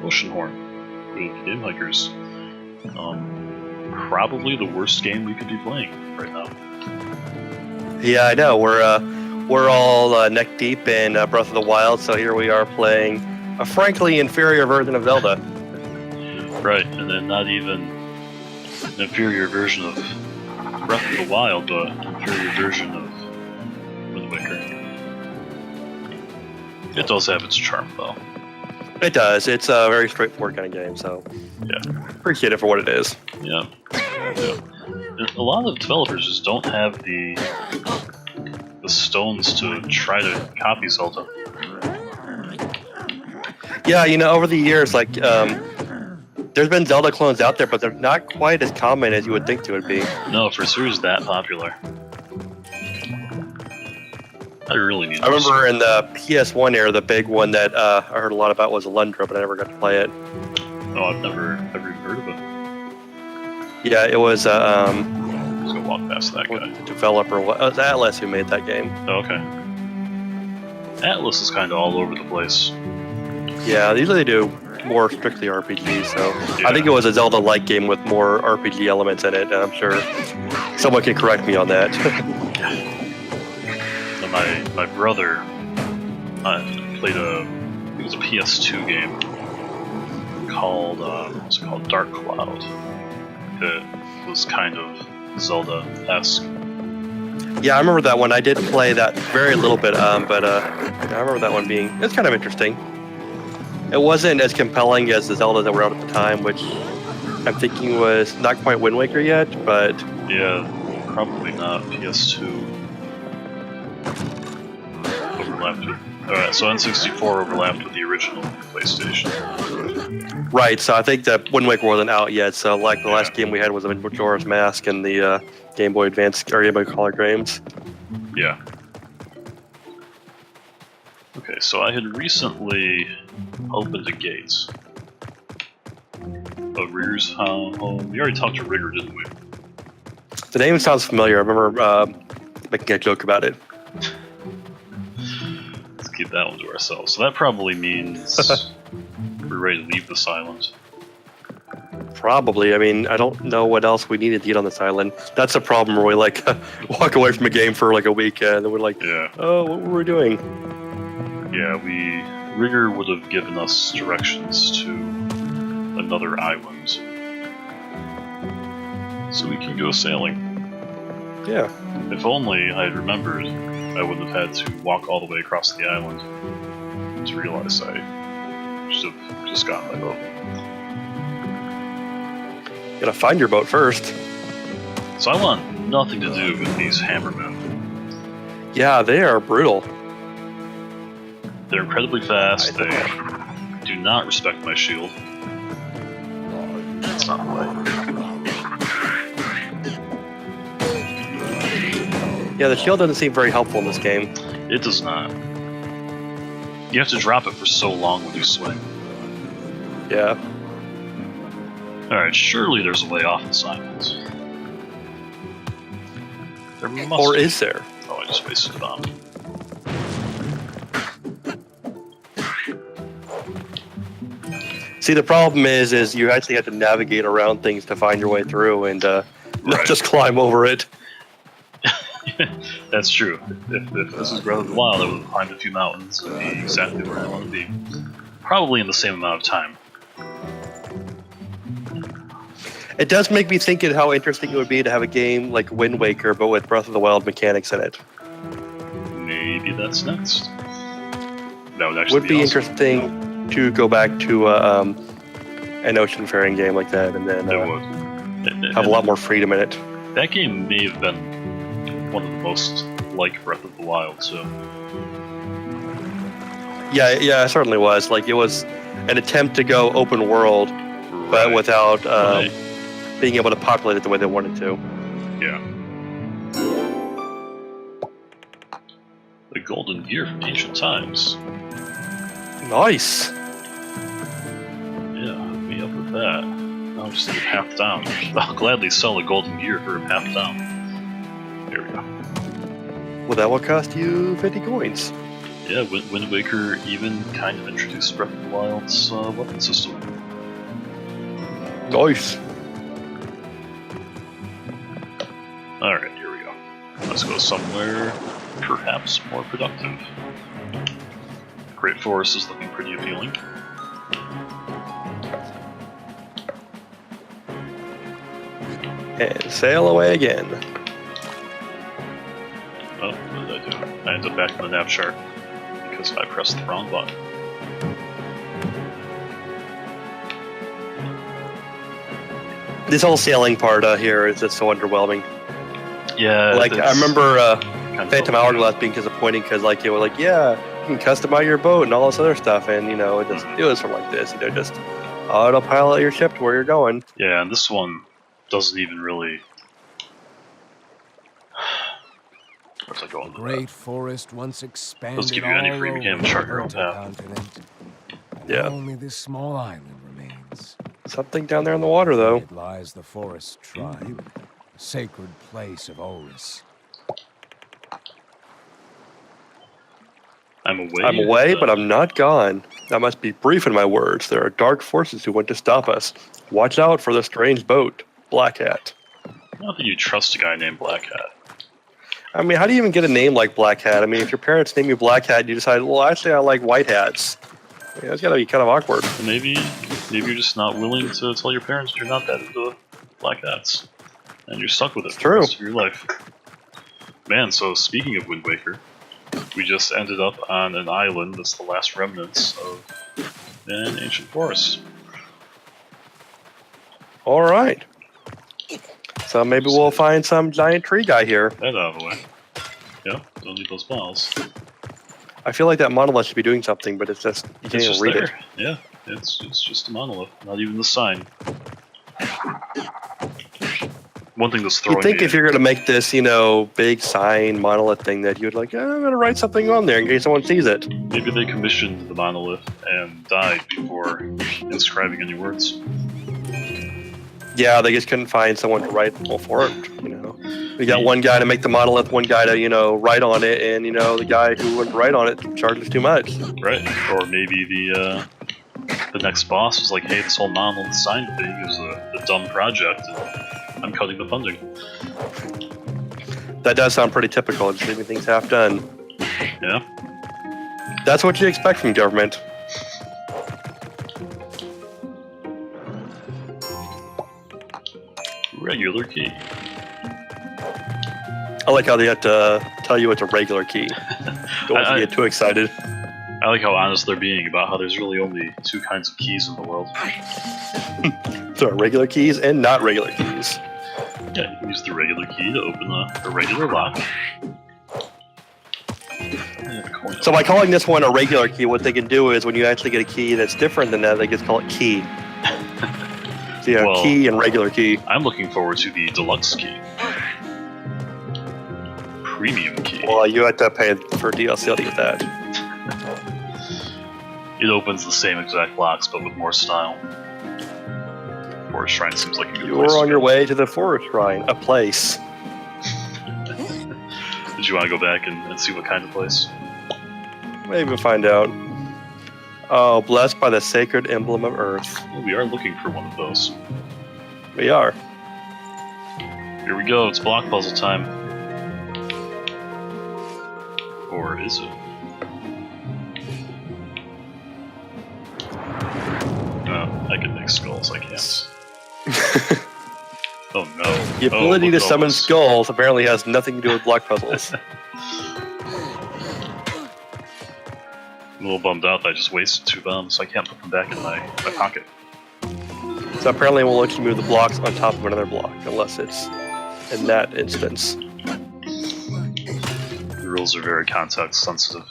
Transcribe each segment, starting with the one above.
Oceanhorn with Gamehikers. Probably the worst game we could be playing right now. Yeah, I know. We're all neck deep in Breath of the Wild, so here we are playing a frankly inferior version of Zelda. Right, and then not even an inferior version of Breath of the Wild, but an inferior version of Wind Waker. It does have its charm, though. It does. It's a very straightforward kind of game, so Yeah. appreciate it for what it is. Yeah. And a lot of developers just don't have the stones to try to copy Zelda. Yeah, over the years, there's been Zelda clones out there, but they're not quite as common as you would think they would be. No, for a series that popular. I really need. I remember in the PS1 era, the big one that I heard a lot about was Alundra, but I never got to play it. Oh, I've never even heard of it. Yeah, it was. I'm just gonna walk past that guy. The developer was Atlas who made that game. Oh, okay. Atlas is kind of all over the place. Yeah, usually they do more strictly RPG, so Yeah. I think it was a Zelda-like game with more RPG elements in it. I'm sure someone can correct me on that. So my brother played it was a PS2 game called what's it called, Dark Cloud. It was kind of Zelda-esque. Yeah, I remember that one. I did play that very little bit, but I remember that one it's kind of interesting. It wasn't as compelling as the Zelda that were out at the time, which I'm thinking was not quite Wind Waker yet, but... Yeah, probably not. PS2 overlapped with... Alright, so N64 overlapped with the original PlayStation. Right, so I think that Wind Waker wasn't out yet, so the last game we had was Majora's Mask and the Game Boy Advance, or Game Boy Color games. Yeah. Okay, so I had recently opened a gate. Rigger's home. We already talked to Rigger, didn't we? The name sounds familiar. I remember making a joke about it. Let's keep that one to ourselves. So that probably means we're ready to leave this island. Probably. I mean, I don't know what else we needed to get on this island. That's a problem where we walk away from a game for a week and then we're like, Yeah. Oh, what were we doing? Yeah, Rigger would have given us directions to another island. So we can go sailing. Yeah. If only I had remembered, I wouldn't have had to walk all the way across the island to realize I should have just gotten my boat. Gotta find your boat first. So I want nothing to do with these hammermen. Yeah, they are brutal. They're incredibly fast. They do not respect my shield. That's not right. Yeah, the shield doesn't seem very helpful in this game. It does not. You have to drop it for so long when you swing. Yeah. Alright, surely there's a way off this island. There must Or be. is there? Oh, I just wasted a bomb. See, the problem is you actually have to navigate around things to find your way through and not Right. just climb over it. That's true. If this is Breath of the Wild, I would have climbed a few mountains and be exactly where I want to be. Probably in the same amount of time. It does make me think of how interesting it would be to have a game like Wind Waker, but with Breath of the Wild mechanics in it. Maybe that's next. That would actually Would be awesome. interesting to go back to an ocean-faring game like that and then It would. have a lot more freedom in it. That game may have been one of the most like Breath of the Wild, so... Yeah, it certainly was. It was an attempt to go open world, but Right. without Right. being able to populate it the way they wanted to. Yeah. The golden gear from ancient times. Nice. Yeah, hook me up with that. I'll just leave half down. I'll gladly sell a golden gear for half down. There we go. Well, that will cost you 50 coins. Yeah, Wind Waker even kind of introduced Breath of the Wild's weapon system. Nice. Alright, here we go. Let's go somewhere perhaps more productive. Great Forest is looking pretty appealing. And sail away again. Oh, what did I do? I ended up back in the nav chart because I pressed the wrong button. This whole sailing part here is just so underwhelming. Yeah, like I remember Phantom felt Hourglass being disappointing because like you were like, yeah, you can customize your boat and all this other stuff, and you know it doesn't do it from like this. You know, just autopilot your ship to where you're going. Yeah, and this one doesn't even really. Where's I going? The great forest once expanded. Doesn't give you any free all game over to chart the your own path. continent. And Yeah. only this small island remains. Something down there in the water though. It lies the forest tribe, a sacred place of Oris. I'm away. I'm away, but I'm not gone. I must be brief in my words. There are dark forces who want to stop us. Watch out for the strange boat, Black Hat. Not that you trust a guy named Black Hat. I mean, how do you even get a name like Black Hat? I mean, if your parents name you Black Hat, you decide, well, actually, I like white hats. I mean, that's gotta be kind of awkward. Maybe you're just not willing to tell your parents you're not that into black hats, and you're stuck with it for the rest of your life. Man, so speaking of Wind Waker, we just ended up on an island that's the last remnants of an ancient forest. All right. So maybe we'll find some giant tree guy here. That out of the way. Yeah, don't need those miles. I feel like that monolith should be doing something, but it's just, you can't It's even just read there. it. Yeah, it's just a monolith, not even the sign. One thing that's throwing You'd think me if you're going to make this, you know, big sign monolith thing that you'd like, I'm going to write something on there in case someone sees it. maybe they commissioned the monolith and died before inscribing any words. Yeah, they just couldn't find someone to write for it, you know. We got one guy to make the monolith, one guy to, you know, write on it, and, you know, the guy who would write on it charges too much. Right, or maybe the next boss is like, hey, this whole monolith sign thing is a dumb project, and I'm cutting the funding. That does sound pretty typical, just leaving things half done. Yeah? That's what you expect from government. Regular key. I like how they have to tell you it's a regular key. Don't get too excited. I like how honest they're being about how there's really only two kinds of keys in the world. There are regular keys and not regular keys. Yeah, you can use the regular key to open a regular lock. So by calling this one a regular key, what they can do is when you actually get a key that's different than that, they just call it key. So you have Well, key and regular key. I'm looking forward to the deluxe key. Premium key. Well, you have to pay for DLC to get that. It opens the same exact locks, but with more style. Forest Shrine seems like a good You place were on to your go. way to the Forest Shrine, a place. Did you want to go back and see what kind of place? Maybe we'll find out. Oh, blessed by the sacred emblem of Earth. Well, we are looking for one of those. We are. Here we go, it's block puzzle time. Or is it? No, I can make skulls, I can't. Oh no. The ability look to at all summon this. skulls apparently has nothing to do with block puzzles. I'm a little bummed out that I just wasted 2 bombs, so I can't put them back in my pocket. So apparently it won't let you move the blocks on top of another block, unless it's in that instance. The rules are very context sensitive.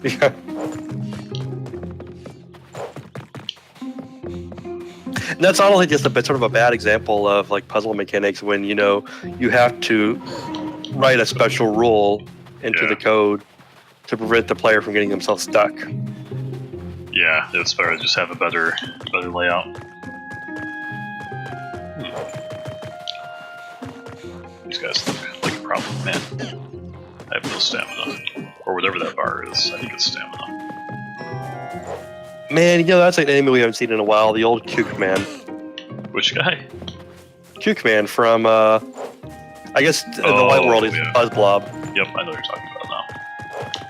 Yeah. And that's not only just a bit sort of a bad example of like puzzle mechanics when, you know, you have to write a special rule into the code to prevent the player from getting themselves stuck. Yeah, it's better to just have a better layout. These guys look like a problem, man. I have no stamina. Or whatever that bar is. I think it's stamina. Man, you know, that's an enemy we haven't seen in a while. The old Kook Man. Which guy? Kook Man from, I guess in the White World, he's yeah. Buzz Blob. Yep, I know what you're talking about now.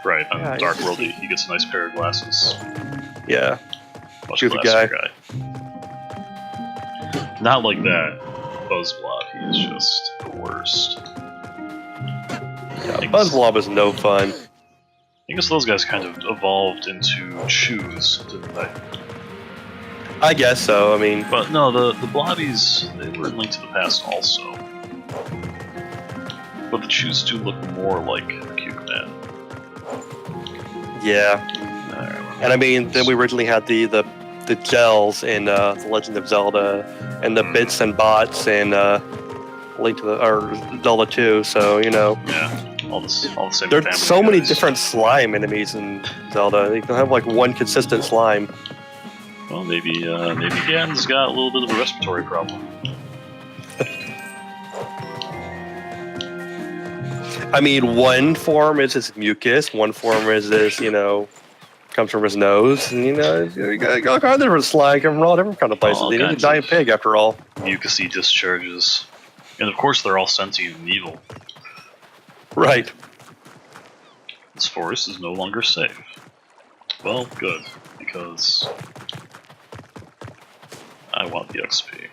Right, on Yeah, Dark he's- World, he gets a nice pair of glasses. Yeah. Much Goofy classier guy. Not like that. Buzz Blob, he is just the worst. Yeah, Buzz Blob is no fun. I guess those guys kind of evolved into shoes, didn't they? I guess so. I mean, But no, the Blobbies, they were in Link to the Past also. But the shoes do look more like Kook Man. yeah. And I mean, then we originally had the gels in The Legend of Zelda, and the bits and bots in Link to the or Zelda 2. So you know, Yeah, all the same. there's family so many guys. different slime enemies in Zelda. They don't have like one consistent slime. Well, maybe Ganon's got a little bit of a respiratory problem. I mean, one form is his mucus, one form is this, you know, comes from his nose, and you know, you got all kinds of different slime coming from all different kind of places. All He's a kinds giant of- pig, after all. Mucusy discharges, and of course they're all sentient and evil. Right. This forest is no longer safe. Well, good, because I want the XP.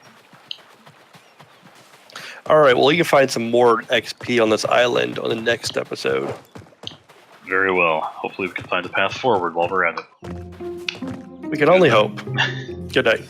All right. Well, you can find some more XP on this island on the next episode. Very well. Hopefully we can find a path forward while we're at it. We can only hope. Good night.